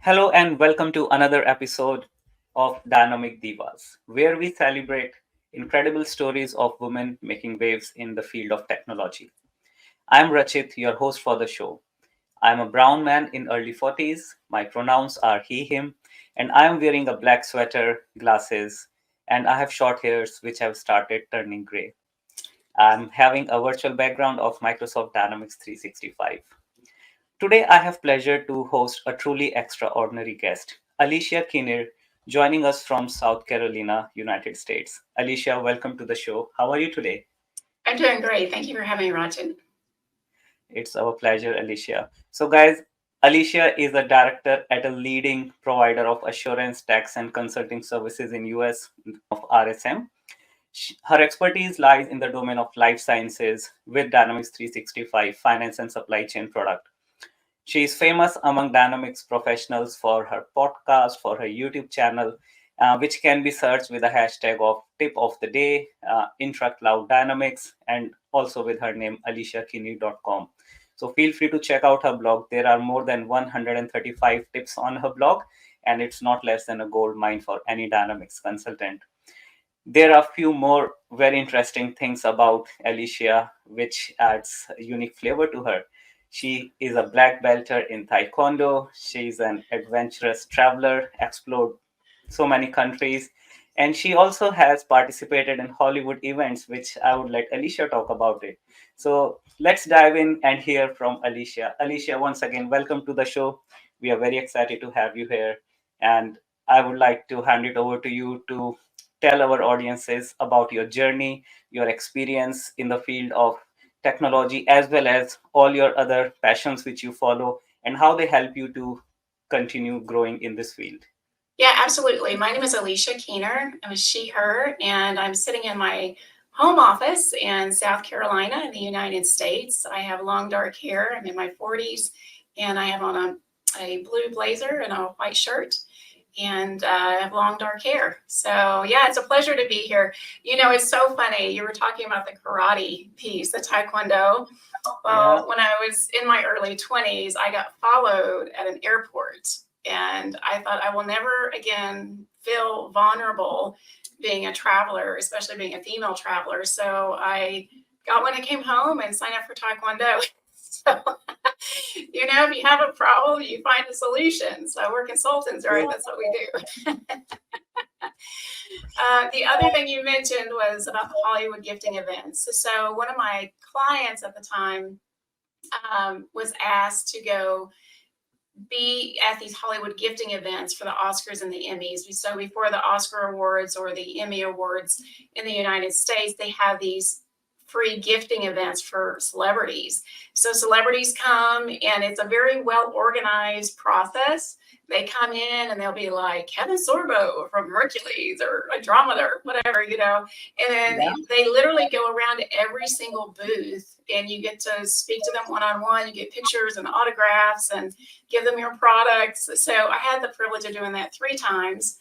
Hello and welcome to another episode of Dynamic Divas, where we celebrate incredible stories of women making waves in the field of technology. I'm Rachit, your host for the show. I'm a brown man in early 40s. My pronouns are he, him, and I'm wearing a black sweater, glasses, and I have short hairs which have started turning gray. I'm having a virtual background of Microsoft Dynamics 365. Today, I have pleasure to host a truly extraordinary guest, Alicia Keener, joining us from South Carolina, United States. Alicia, welcome to the show. How are you today? I'm doing great. Thank you for having me, Rajan. It's our pleasure, Alicia. So, guys, Alicia is a director at a leading provider of assurance, tax, and consulting services in US of RSM. Her expertise lies in the domain of life sciences with Dynamics 365 finance and supply chain product. She is famous among Dynamics professionals for her podcast, for her YouTube channel, which can be searched with the hashtag of tip of the day, intra cloud dynamics, and also with her name, aliciakini.com. So feel free to check out her blog. There are more than 135 tips on her blog, and it's not less than a gold mine for any Dynamics consultant. There are a few more very interesting things about Alicia, which adds a unique flavor to her. She is a black belter in Taekwondo. She is an adventurous traveler, explored so many countries. And she also has participated in Hollywood events, which I would let Alicia talk about it. So let's dive in and hear from Alicia. Alicia, once again, welcome to the show. We are very excited to have you here. And I would like to hand it over to you to tell our audiences about your journey, your experience in the field of technology, as well as all your other passions which you follow, and how they help you to continue growing in this field. Yeah, absolutely. My name is Alicia Keener. I'm a she, her, and I'm sitting in my home office in South Carolina in the United States. I have long dark hair. I'm in my 40s, and I have on a blue blazer and a white shirt. And I have long dark hair. So, yeah, it's a pleasure to be here. You know, it's so funny. You were talking about the karate piece, the Taekwondo. Yeah. Well, when I was in my early 20s, I got followed at an airport. And I thought I will never again feel vulnerable being a traveler, especially being a female traveler. So I got when I came home and signed up for Taekwondo. So, if you have a problem, you find a solution. So we're consultants, right? That's what we do. The other thing you mentioned was about the Hollywood gifting events. So one of my clients at the time was asked to go be at these Hollywood gifting events for the Oscars and the Emmys. So before the Oscar Awards or the Emmy Awards in the United States, they have these free gifting events for celebrities. So celebrities come and it's a very well organized process. They come in and they'll be like Kevin Sorbo from Hercules or Andromeda, whatever, and then Yeah. they literally go around to every single booth and you get to speak to them one-on-one. You get pictures and autographs and give them your products. So I had the privilege of doing that 3 times.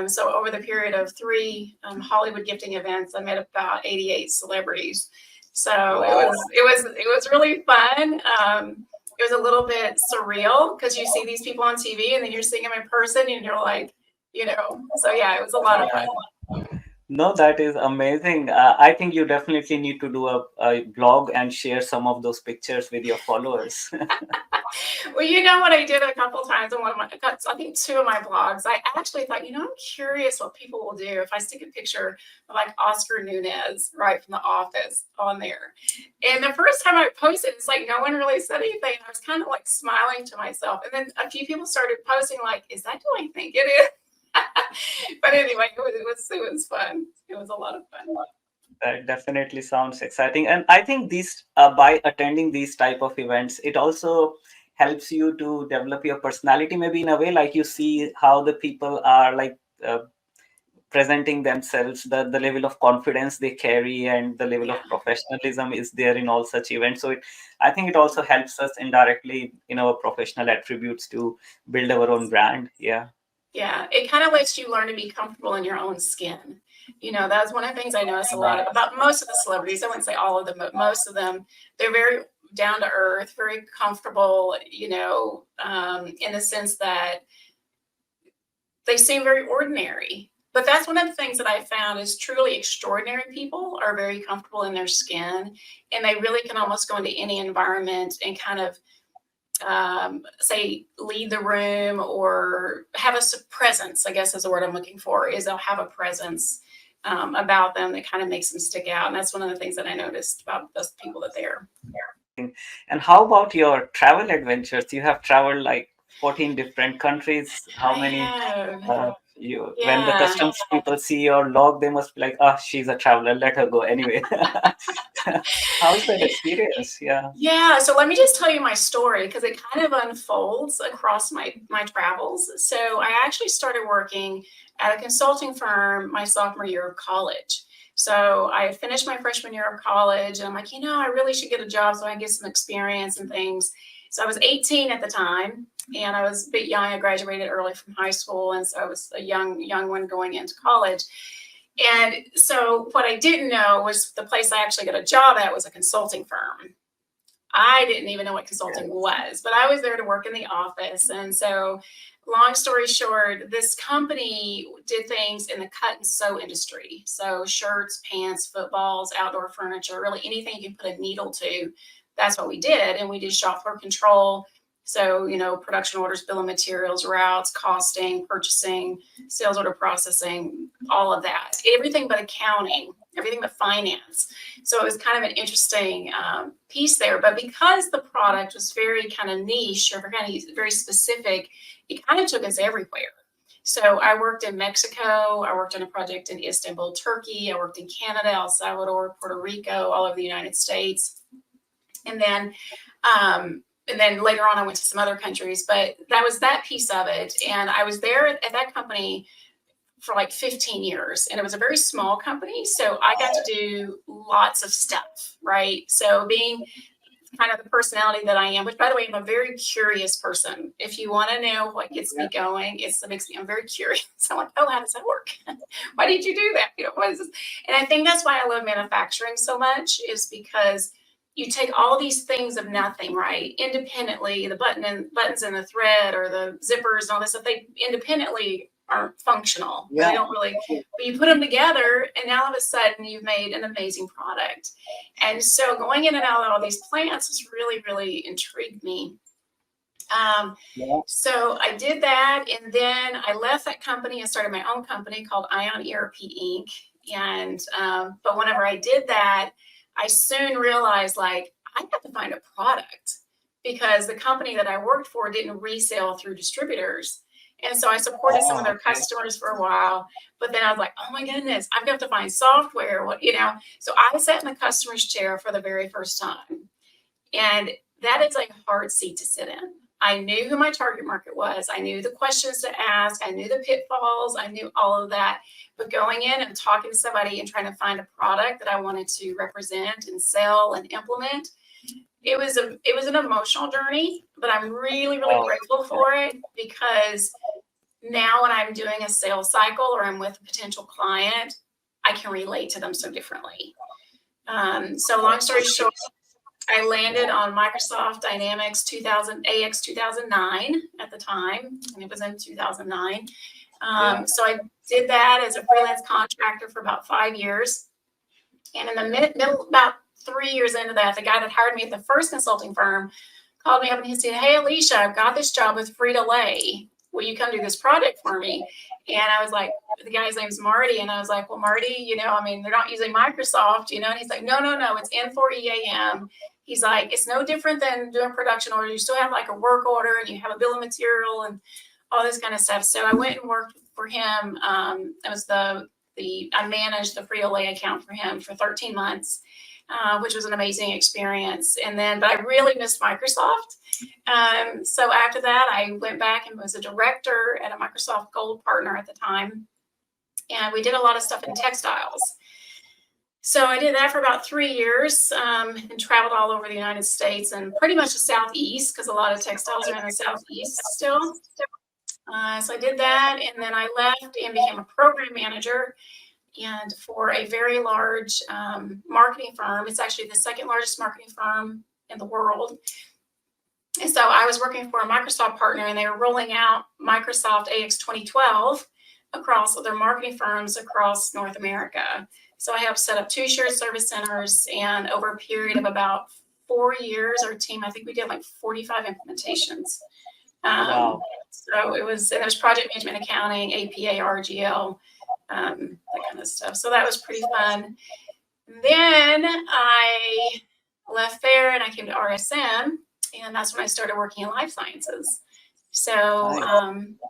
So over the period of 3 Hollywood gifting events, I met about 88 celebrities. So Wow. it was really fun. It was a little bit surreal because you see these people on TV and then you're seeing them in person and you're like, So yeah, it was a lot of Yeah. fun. No, that is amazing. I think you definitely need to do a blog and share some of those pictures with your followers. Well, you know what I did a couple times on one of my, I think 2 of my blogs. I actually thought, I'm curious what people will do if I stick a picture of like Oscar Nunez right from The Office on there. And the first time I posted, it's like no one really said anything. I was kind of like smiling to myself, and then a few people started posting like, "Is that who I think it is?" But anyway, it was fun. It was a lot of fun. That definitely sounds exciting, and I think these by attending these type of events, it also helps you to develop your personality, maybe in a way, like you see how the people are like presenting themselves, the level of confidence they carry, and the level Yeah. of professionalism is there in all such events. So I think it also helps us indirectly in our professional attributes to build our own brand. Yeah. Yeah, it kind of lets you learn to be comfortable in your own skin. That's one of the things I notice a lot about most of the celebrities. I wouldn't say all of them, but most of them, they're very, down to earth, very comfortable, you know, in the sense that they seem very ordinary. But that's one of the things that I found is truly extraordinary people are very comfortable in their skin, and they really can almost go into any environment and kind of say lead the room or have a presence, I guess is the word I'm looking for, is they'll have a presence about them that kind of makes them stick out. And that's one of the things that I noticed about those people that they're. And how about your travel adventures? You have traveled like 14 different countries. How many? When the customs people see your log, they must be like, "Ah, she's a traveler. Let her go anyway." How's that experience? Yeah. So let me just tell you my story because it kind of unfolds across my travels. So I actually started working at a consulting firm my sophomore year of college. So I finished my freshman year of college, and I'm like, you know, I really should get a job so I can get some experience and things. So I was 18 at the time, and I was a bit young. I graduated early from high school, and so I was a young one going into college. And so what I didn't know was the place I actually got a job at was a consulting firm. I didn't even know what consulting was, but I was there to work in the office. And so long story short, this company did things in the cut and sew industry. So shirts, pants, footballs, outdoor furniture, really anything you can put a needle to, that's what we did. And we did shop floor control. So, you know, production orders, bill of materials, routes, costing, purchasing, sales order processing, all of that, everything but accounting, everything but finance. So it was kind of an interesting piece there. But because the product was very kind of niche or kind of very specific, it kind of took us everywhere. So I worked in Mexico. I worked on a project in Istanbul, Turkey. I worked in Canada, El Salvador, Puerto Rico, all over the United States. And then later on, I went to some other countries, but that was that piece of it. And I was there at that company for like 15 years, and it was a very small company. So I got to do lots of stuff, right? So being kind of the personality that I am, which by the way, I'm a very curious person. If you want to know what gets me going, I'm very curious. I'm like, oh, how does that work? Why did you do that? You know, what is this? And I think that's why I love manufacturing so much, is because you take all these things of nothing, right? Independently, the buttons and the thread or the zippers and all this stuff, they independently aren't functional. Yeah. They don't really, but you put them together and now all of a sudden you've made an amazing product. And so going in and out of all these plants has really, really intrigued me. So I did that, and then I left that company and started my own company called Ion ERP Inc. And, but whenever I did that, I soon realized, like, I have to find a product because the company that I worked for didn't resell through distributors. And so I supported some of their customers for a while, but then I was like, oh my goodness, I've got to find software, So I sat in the customer's chair for the very first time. And that is a hard seat to sit in. I knew who my target market was. I knew the questions to ask. I knew the pitfalls. I knew all of that. But going in and talking to somebody and trying to find a product that I wanted to represent and sell and implement, it was an emotional journey, but I'm really, really grateful for it, because now when I'm doing a sales cycle or I'm with a potential client, I can relate to them so differently. So long story short, I landed on Microsoft Dynamics 2000 AX 2009 at the time, and it was in 2009. So I did that as a freelance contractor for about 5 years. And in the middle, about 3 years into that, the guy that hired me at the first consulting firm called me up and he said, hey, Alicia, I've got this job with Frito-Lay. Will you come do this project for me? And I was like, the guy's name's Marty. And I was like, well, Marty, they're not using Microsoft, and he's like, no, it's N4EAM. He's like, it's no different than doing production order. You still have like a work order and you have a bill of material and all this kind of stuff. So I went and worked for him. I managed the Frito-Lay account for him for 13 months, which was an amazing experience. But I really missed Microsoft. So after that, I went back and was a director at a Microsoft Gold partner at the time. And we did a lot of stuff in textiles. So I did that for about 3 years and traveled all over the United States and pretty much the Southeast, because a lot of textiles are in the Southeast still. So I did that, and then I left and became a program manager and for a very large marketing firm. It's actually the second largest marketing firm in the world. And so I was working for a Microsoft partner, and they were rolling out Microsoft AX 2012 across their marketing firms across North America. So I helped set up 2 shared service centers, and over a period of about 4 years, our team, I think we did like 45 implementations. Wow. So it was project management, accounting, APA, RGL, that kind of stuff. So that was pretty fun. Then I left there and I came to RSM, and that's when I started working in life sciences. So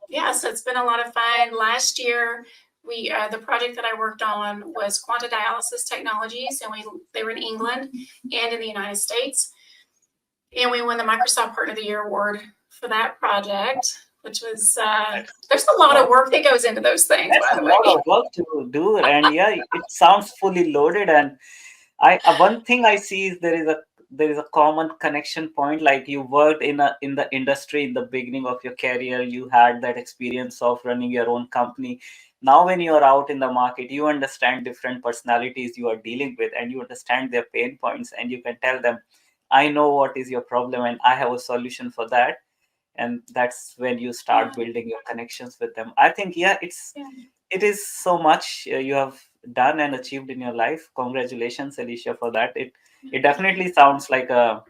Nice. so it's been a lot of fun. Last year, the project that I worked on was quanta dialysis technologies, and they were in England and in the United States, and we won the Microsoft Partner of the Year award for that project, which was there's a lot of work that goes into those things. That's By a the way, lot of work to do, and yeah, it sounds fully loaded. And I one thing I see is there is a common connection point. Like you worked in the industry in the beginning of your career, you had that experience of running your own company. Now, when you are out in the market, you understand different personalities you are dealing with, and you understand their pain points, and you can tell them, "I know what is your problem, and I have a solution for that." And that's when you start building your connections with them. I think, yeah, it is so much you have done and achieved in your life. Congratulations, Alicia, for that. It definitely sounds like a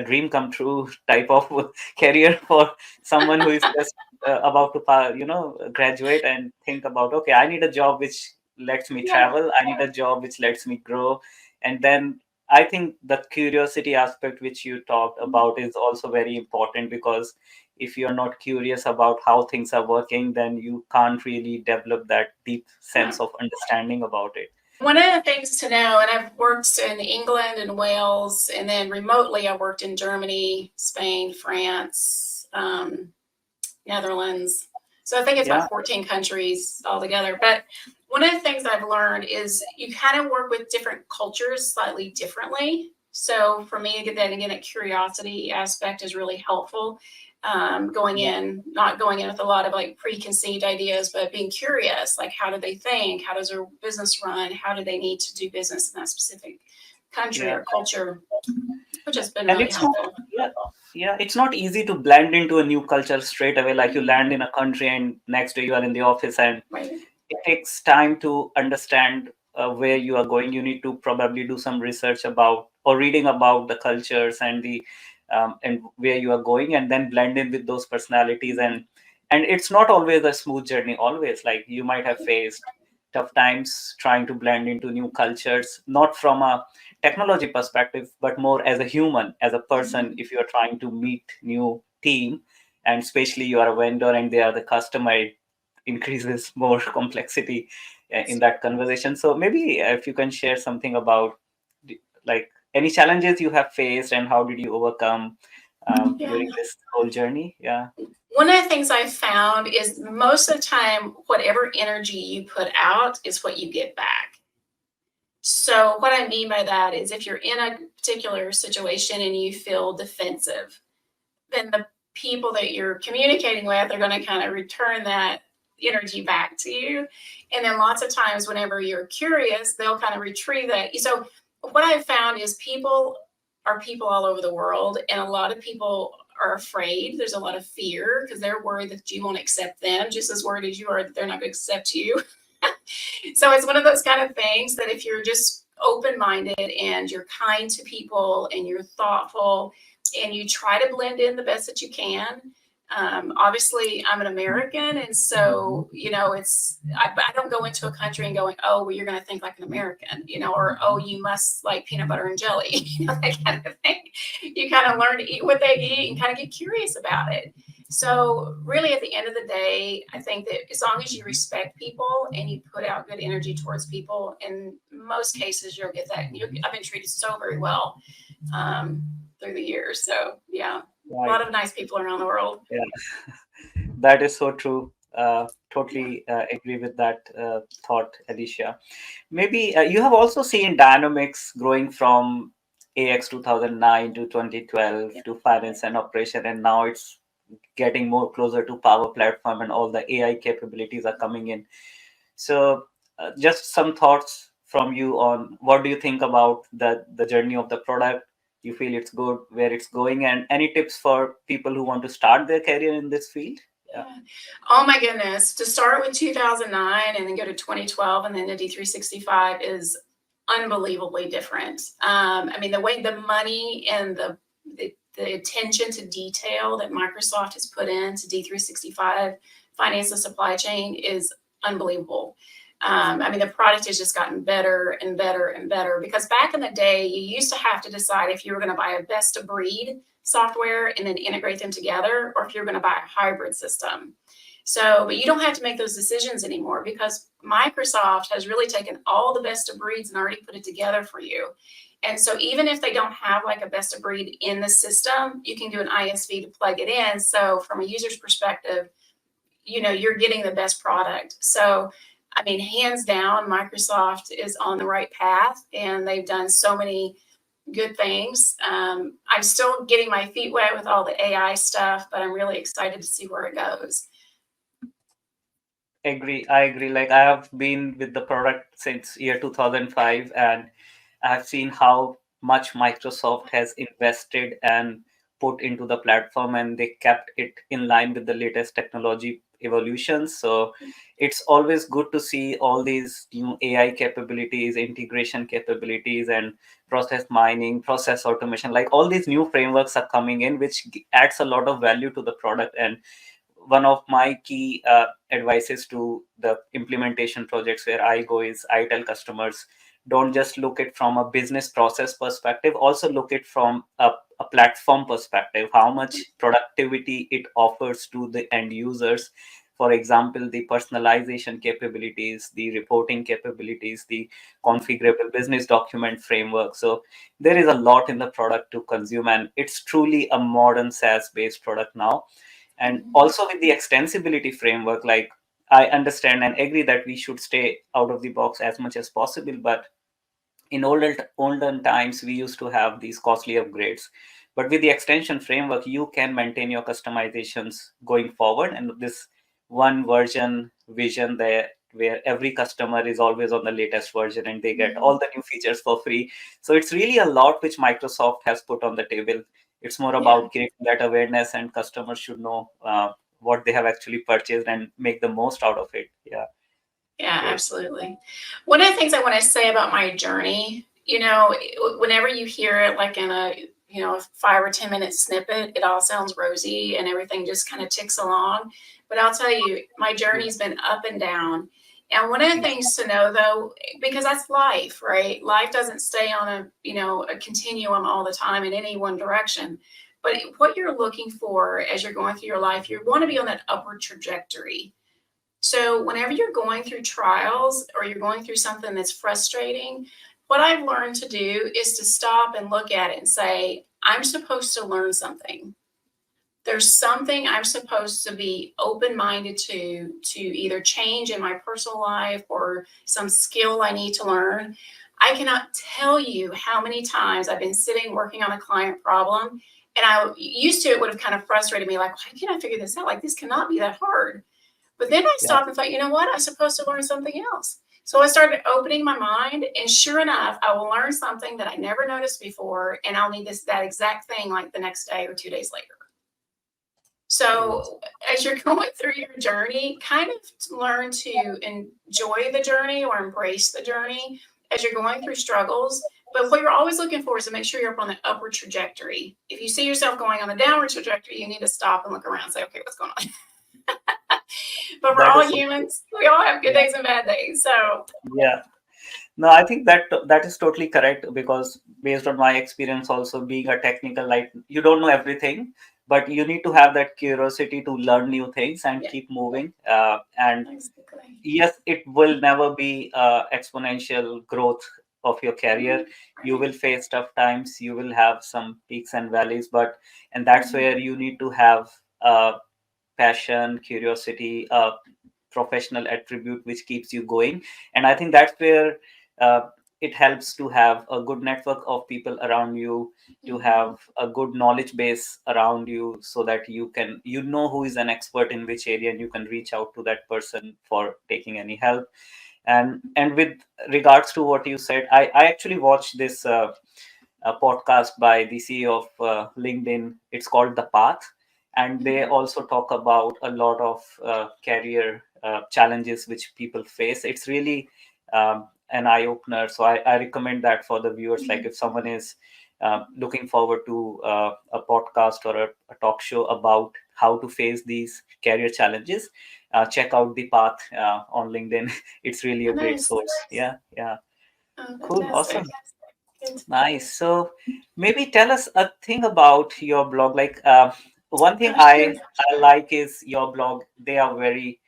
dream come true type of career for someone who is just about to graduate and think about, okay, I need a job which lets me travel, I need a job which lets me grow. And then I think the curiosity aspect which you talked about is also very important, because if you're not curious about how things are working, then you can't really develop that deep sense of understanding about it. One of the things to know, and I've worked in England and Wales, and then remotely I worked in Germany, Spain, France, Netherlands. So I think it's about 14 countries altogether. But one of the things I've learned is you kind of work with different cultures slightly differently. So for me, then again, a curiosity aspect is really helpful. Not going in with a lot of like preconceived ideas, but being curious, like how do they think? How does their business run? How do they need to do business in that specific country or culture? Which has been really helpful. It's not easy to blend into a new culture straight away. Like you land in a country and next day you are in the office, and it takes time to understand where you are going. You need to probably do some research about or reading about the cultures and the and where you are going, and then blend in with those personalities. And it's not always a smooth journey. Always, like you might have faced tough times trying to blend into new cultures, not from a technology perspective, but more as a human, as a person. If you are trying to meet new team, and especially you are a vendor and they are the customer, it increases more complexity in that conversation. So maybe if you can share something about like any challenges you have faced and how did you overcome during this whole journey. One of the things I found is most of the time, whatever energy you put out is what you get back. So what I mean by that is if you're in a particular situation and you feel defensive, then the people that you're communicating with are going to kind of return that energy back to you. And then lots of times whenever you're curious, they'll kind of retrieve that. So what I've found is people are people all over the world, and a lot of people are afraid. There's a lot of fear because they're worried that you won't accept them, just as worried as you are that they're not going to accept you. So it's one of those kind of things that if you're just open-minded and you're kind to people and you're thoughtful and you try to blend in the best that you can. Obviously, I'm an American, and so I don't go into a country and going, oh, well, you're going to think like an American, or oh, you must like peanut butter and jelly, that kind of thing. You kind of learn to eat what they eat and kind of get curious about it. So really, at the end of the day, I think that as long as you respect people and you put out good energy towards people, in most cases, you'll get that. I've been treated so very well through the years. So yeah. Right. A lot of nice people around the world. Yeah, that is so true. Totally agree with that thought, Alicia. Maybe you have also seen dynamics growing from AX 2009 to 2012 to finance and operation, and now it's getting more closer to Power Platform, and all the AI capabilities are coming in. So just some thoughts from you on what do you think about the journey of the product, you feel it's good, where it's going, and any tips for people who want to start their career in this field? Yeah. Oh my goodness. To start with 2009 and then go to 2012 and then to D365 is unbelievably different. I mean, the way the money and the attention to detail that Microsoft has put into D365 finance and supply chain is unbelievable. I mean, the product has just gotten better and better and better, because back in the day, you used to have to decide if you were going to buy a best of breed software and then integrate them together, or if you're going to buy a hybrid system. So, but you don't have to make those decisions anymore, because Microsoft has really taken all the best of breeds and already put it together for you. And so even if they don't have like a best of breed in the system, you can do an ISV to plug it in. So from a user's perspective, you know, you're getting the best product. So, I mean, hands down, Microsoft is on the right path, and they've done so many good things. I'm still getting my feet wet with all the AI stuff, but I'm really excited to see where it goes. I agree. Like, I have been with the product since year 2005, and I have seen how much Microsoft has invested and put into the platform, and they kept it in line with the latest technology evolutions. So it's always good to see all these new AI capabilities, integration capabilities, and process mining, process automation. Like, all these new frameworks are coming in, which adds a lot of value to the product. And one of my key advices to the implementation projects where I go is, I tell customers, don't just look it from a business process perspective, also look it from a platform perspective, how much productivity it offers to the end users. For example, the personalization capabilities, the reporting capabilities, the configurable business document framework. So there is a lot in the product to consume, and it's truly a modern SaaS based product now. And also with the extensibility framework, like, I understand and agree that we should stay out of the box as much as possible, but in olden times we used to have these costly upgrades. But with the extension framework, you can maintain your customizations going forward, and this one version vision there, where every customer is always on the latest version and they get all the new features for free. So it's really a lot which Microsoft has put on the table. It's more Yeah. about creating that awareness, and customers should know what they have actually purchased and make the most out of it. Yeah, Yeah, great. absolutely. One of the things I want to say about my journey, you know, whenever you hear it like in a, you know, a 5 or 10 minute snippet, it all sounds rosy and everything just kind of ticks along. But I'll tell you, my journey's been up and down. And one of the things to know though, because that's life, right? Life doesn't stay on a, you know, a continuum all the time in any one direction. But what you're looking for as you're going through your life, you want to be on that upward trajectory. So, whenever you're going through trials or you're going through something that's frustrating, what I've learned to do is to stop and look at it and say, I'm supposed to learn something. There's something I'm supposed to be open minded to either change in my personal life or some skill I need to learn. I cannot tell you how many times I've been sitting working on a client problem, and I used to, it would have kind of frustrated me, like, why can't I figure this out? Like, this cannot be that hard. But then I Yeah. stopped and thought, you know what? I'm supposed to learn something else. So I started opening my mind, and sure enough, I will learn something that I never noticed before, and I'll need that exact thing like the next day or 2 days later. So as you're going through your journey, kind of learn to enjoy the journey or embrace the journey as you're going through struggles. But what you're always looking for is to make sure you're up on the upward trajectory. If you see yourself going on the downward trajectory, you need to stop and look around and say, okay, what's going on? But we're That all is, humans. We all have good yeah. days and bad days. So Yeah. No, I think that is totally correct, because based on my experience also being a technical, like, you don't know everything, but you need to have that curiosity to learn new things and yeah, keep moving. And exactly. yes, it will never be exponential growth of your career. You Right. will face tough times. You will have some peaks and valleys, and that's where you need to have passion, curiosity, professional attribute which keeps you going. And I think that's where uh, it helps to have a good network of people around you, to Mhm. have a good knowledge base around you, so that you know who is an expert in which area, and you can reach out to that person for taking any help. And with regards to what you said, I actually watched this a podcast by the CEO of LinkedIn. It's called The Path, and they also talk about a lot of career challenges which people face. It's really an eye opener. So I recommend that for the viewers. Like if someone is looking forward to a podcast or a talk show about how to face these career challenges, check out The Path on LinkedIn. It's really a great Nice. source. Yeah, yeah. Oh, Cool, fantastic. awesome. Nice. So maybe tell us a thing about your blog. Like one thing Sure. I like is your blog. They are very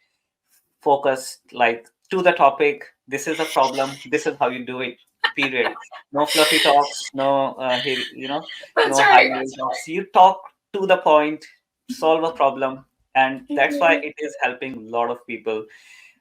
focused, like to the topic. This is a problem. This is how you do it. Period. No fluffy talks. No That's no high right. level talks. You talk to the point, solve a problem, and that's why Mhm. it is helping a lot of people.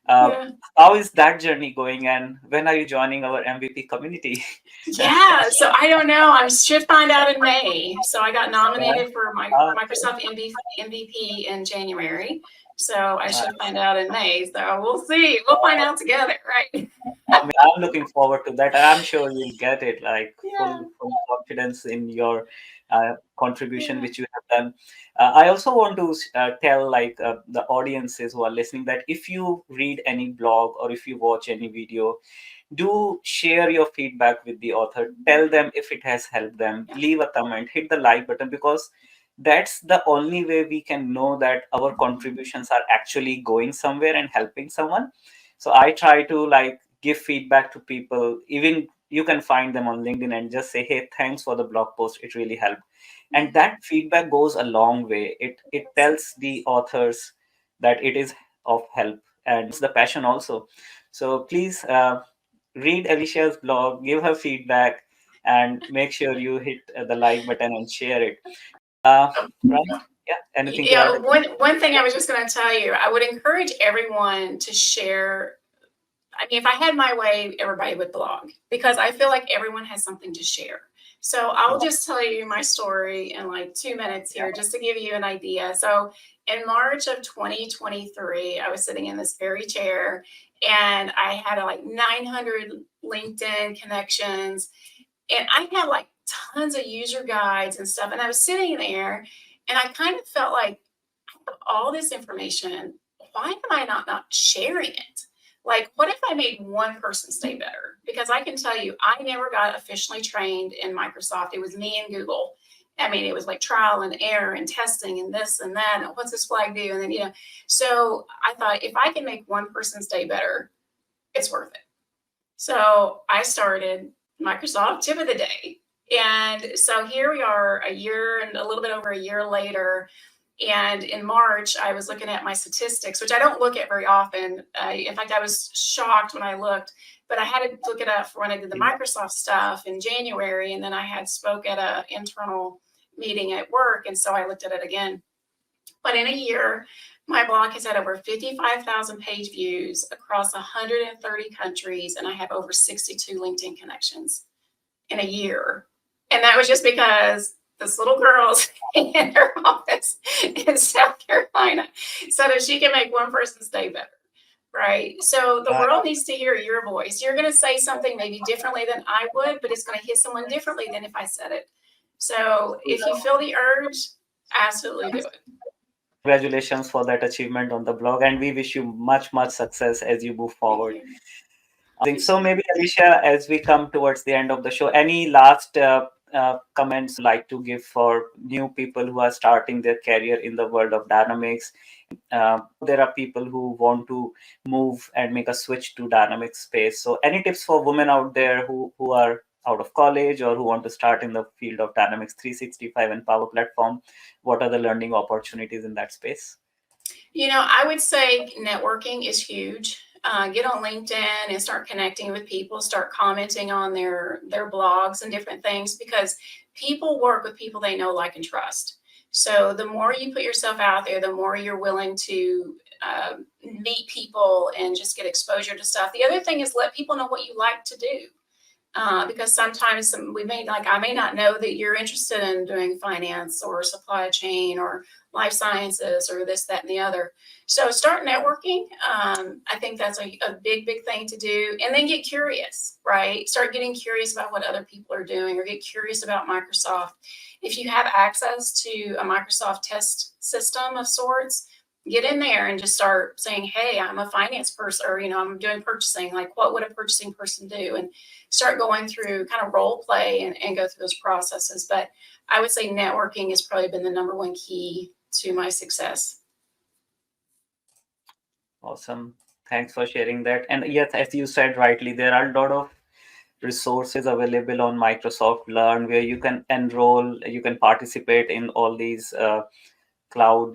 Uh, Yeah. how is that journey going, and when are you joining our MVP community? Yeah. So I don't know. I should find out in May. So I got nominated for my Okay. Microsoft MVP in January. So I Uh, should find out in May. So we'll see. We'll find out together, right? I'm looking forward to that, and I'm sure you'll get it. Like Yeah. full confidence in your contribution Yeah. which you have done. I also want to tell like the audiences who are listening that if you read any blog or if you watch any video, do share your feedback with the author. Tell them if it has helped them. Yeah. Leave a comment, hit the like button, because that's the only way we can know that our contributions are actually going somewhere and helping someone. So I try to like give feedback to people. Even you can find them on LinkedIn and just say, hey, thanks for the blog post, it really helped. And that feedback goes a long way. It tells the authors that it is of help, and the passion also. So please read Alicia's blog, give her feedback, and make sure you hit the like button and share it. Right? Yeah. Anything to Yeah, add? one thing I was just going to tell you, I would encourage everyone to share. I mean, if I had my way, everybody would blog because I feel like everyone has something to share. So I'll just tell you my story in like 2 minutes Yeah. here, just to give you an idea. So in March of 2023, I was sitting in this very chair and I had like 900 LinkedIn connections and I had like tons of user guides and stuff. And I was sitting there and I kind of felt like all this information, why am I not sharing it? Like, what if I made one person stay better? Because I can tell you, I never got officially trained in Microsoft. It was me and Google. I mean, it was like trial and error and testing and this and that. And what's this flag do? And then, so I thought if I can make one person stay better, it's worth it. So I started Microsoft Tip of the Day. And so here we are a year and a little bit over a year later. And in March, I was looking at my statistics, which I don't look at very often. In fact, I was shocked when I looked, but I had to look it up for when I did the Microsoft stuff in January. And then I had spoke at an internal meeting at work. And so I looked at it again. But in a year, my blog has had over 55,000 page views across 130 countries, and I have over 62 LinkedIn connections in a year. And that was just because this little girl's in her office in South Carolina so that she can make one person stay better. Right. So the world needs to hear your voice. You're going to say something maybe differently than I would, but it's going to hit someone differently than if I said it. So if you feel the urge, absolutely do it. Congratulations for that achievement on the blog, and we wish you much success as you move Thank forward. you. I think so. Maybe Alicia, as we come towards the end of the show, any last comments like to give for new people who are starting their career in the world of dynamics? There are people who want to move and make a switch to dynamic space. So any tips for women out there who are out of college or who want to start in the field of Dynamics 365 and Power Platform? What are the learning opportunities in that space? I would say networking is huge. Get on LinkedIn and start connecting with people, start commenting on their blogs and different things because people work with people they know, like, and trust. So the more you put yourself out there, the more you're willing to meet people and just get exposure to stuff. The other thing is let people know what you like to do. Because sometimes I may not know that you're interested in doing finance or supply chain or life sciences or this, that, and the other. So start networking. I think that's a big, big thing to do. And then get curious, right? Start getting curious about what other people are doing, or get curious about Microsoft. If you have access to a Microsoft test system of sorts, get in there and just start saying, hey, I'm a finance person, or, I'm doing purchasing. Like, what would a purchasing person do? And start going through kind of role play and go through those processes. But I would say networking has probably been the number one key to my success. Awesome. Thanks for sharing that. And yes, as you said rightly, there are a lot of resources available on Microsoft Learn where you can enroll, you can participate in all these cloud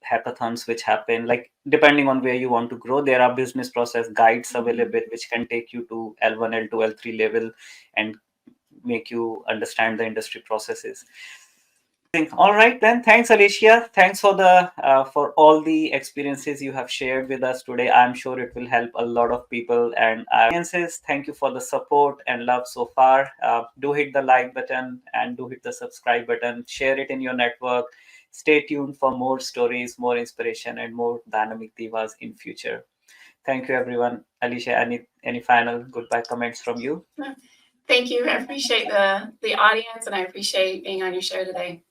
hackathons which happen. Like, depending on where you want to grow, there are business process guides available which can take you to L1, L2, L3 level and make you understand the industry processes. All right, then. Thanks, Alicia. Thanks for the for all the experiences you have shared with us today. I'm sure it will help a lot of people and audiences. Thank you for the support and love so far. Do hit the like button and do hit the subscribe button. Share it in your network. Stay tuned for more stories, more inspiration, and more dynamic divas in future. Thank you, everyone. Alicia, any final goodbye comments from you? Thank you. I appreciate the audience, and I appreciate being on your show today.